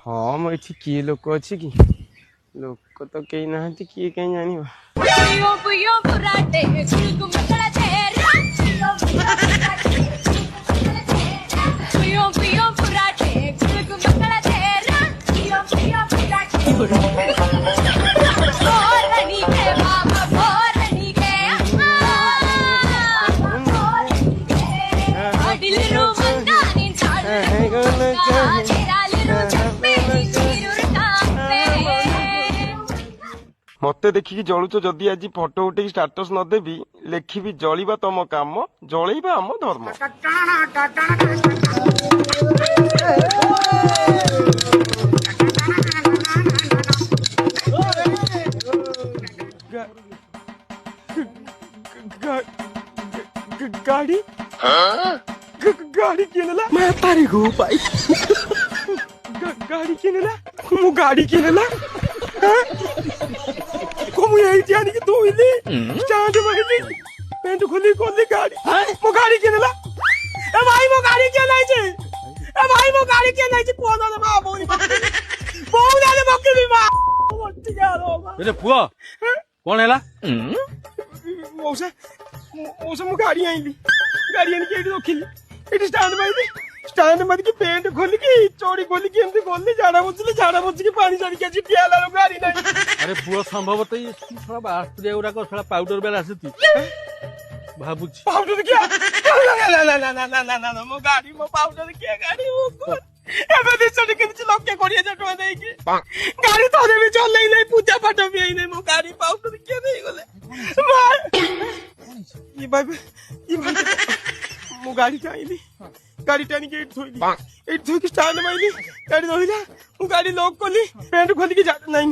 हाँ मैं ये किए लोक अच्छी कि लोक तो कहीं ना किए कहीं जानी मत देखिकी जलुच जदि आज फोटो उठे स्टाटस न देवी लेखिबी जलिबा तम काम जलैबा आम धर्म। गाड़ी गाड़ी किनला मैं तारी गो भाई गाड़ी किनला मु गाड़ी किनला को यही जानी कि तू इली स्टैंड मारी पेंट खोली खोली गाड़ी मो गाड़ी किनला ए भाई मो गाड़ी के नहीं छे ए भाई मो गाड़ी के नहीं छे कोन ना बा बोनी बोन आले मक्के भी बा मत यारो अरे पुआ कौन हैला मौसा मौसा मो गाड़ी आइली गाड़ी आनी के रखिली एटी स्टैंड मारी की पेंट खोली की चोरी खोली की एमती खोली झाड़ा बसली पानी छाड़ी के टियाला गाड़ी नहीं। अरे पुआ संभवतः ये थोड़ा बास्त्रिया गुरा को थोड़ा पाउडर बेला आसीती भाबुची पाउडर क्या ना मो गाड़ी मो पाउडर क्या गाड़ी वो कौन एबे दिसने के नीचे लोग के कोरिया जटवा देई के गाड़ी तो भी चल नहीं पूजा पाठ भी नहीं मो गाड़ी पाउडर क्या नहीं गले ये भाई मो गाड़ी चाइली गाड़ी टानी के एट थोई स्टैंड माइली गाड़ी धोइला मु गाड़ी लॉक खोली पेंट खोली की नहीं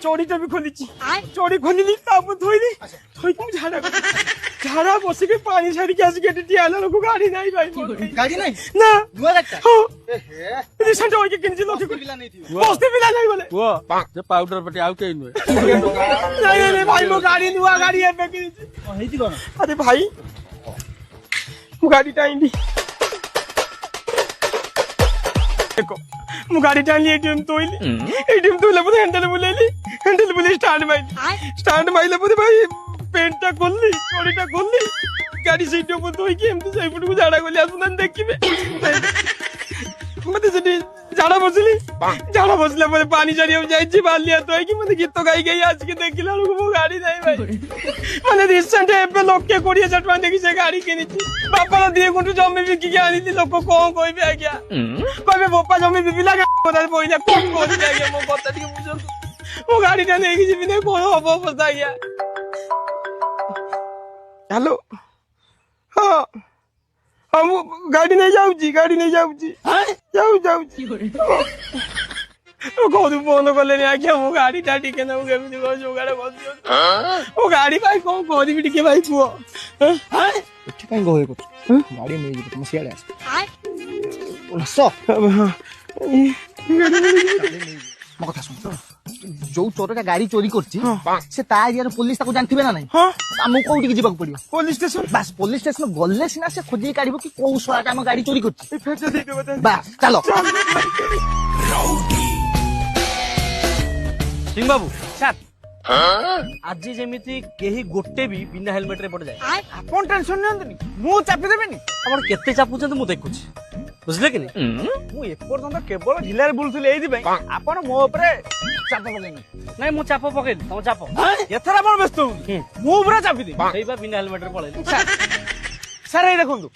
चोरी तो भी खोली चोरी खोली ली ताप धोइली थोई के झाड़ा बस के पानी छाड़ी के आसी गेट टियाला लोग गाड़ी नहीं भाई गाड़ी नहीं ना दुआ लगता हां एहे रिसेंट होई के किनजी लोग बिला नहीं थी पोस्ते बिला नहीं बोले पुआ जे पाउडर पटे आउ के इनवे नहीं भाई मो गाड़ी नुआ गाड़ी है पे हेती कोन अरे भाई मु गाड़ी टाइली देखो मु गाड़ी टाइली एटीएम तोइले बोले हैंडल बोले स्टार्ट माइले बोले भाई पेंटा खोलली चोरीटा खोलली गाड़ी सीट ऊपर तोई के एमती सही फुट को झाड़ा खोली आसुन देखिबे मते जदी झाड़ा बसले बोले पानी चढ़ी हम जाई बाल लिया तो है कि मते गीत तो गाई गई आज के देखिला लोग वो गाड़ी नहीं भाई मने रिसेंट पे लोग के कोरिया जटवा देखि से गाड़ी किनी थी बापा दिए गुंटू जमी बिकी के आनी थी लोग को कौन कोई भी आ गया कोई बापा जमी बिबी लगा बोला बोइला कौन कोई भी आ गया मो बता दी मुझे वो गाड़ी टा नहीं किसी भी नहीं कोई हो फसा गया। हेलो हाँ हम गाड़ी नहीं जाऊची कौन फोन कले आज्ञा मो गाड़ी टा टिके ना केମିତି जोगाड़ कर ओ गाड़ी भाई कौन करबी टिके भाई पुओ एठी काई गहे को गाड़ी नहीं जी तुम सियाड़े आस सो मो कथा सुन जो चोरटा गाड़ी चोरी करछि से ता एरिया पुलिस ताको जानथिबे ना नहीं हमु कोउठी के जीवाक पड़ियो police station bus police station गल्ले सिना से खोजी काढिबो कि कोउ सोराटा हम गाड़ी चोरी करछि फिर से दे बता बस चलो सिंह बाबू सर आज जेमिति केही गोटे भी बिना हेलमेट रे पड़ जाए आपन टेंशन नंतनी मु चापी देबेनी आपण केते चापुछन मु देखुछि बुझले कि नहीं मु एपर्यंत केवल ढिलार बुलथुले एई दिबे आपन मो ऊपर चाप पकेनी नहीं मु चाप पकेली तम चाप एथरा आपण व्यस्त हो मु ऊपर चापी दे सेइबा बिना हेलमेट रे पळेली सर ए देखंतु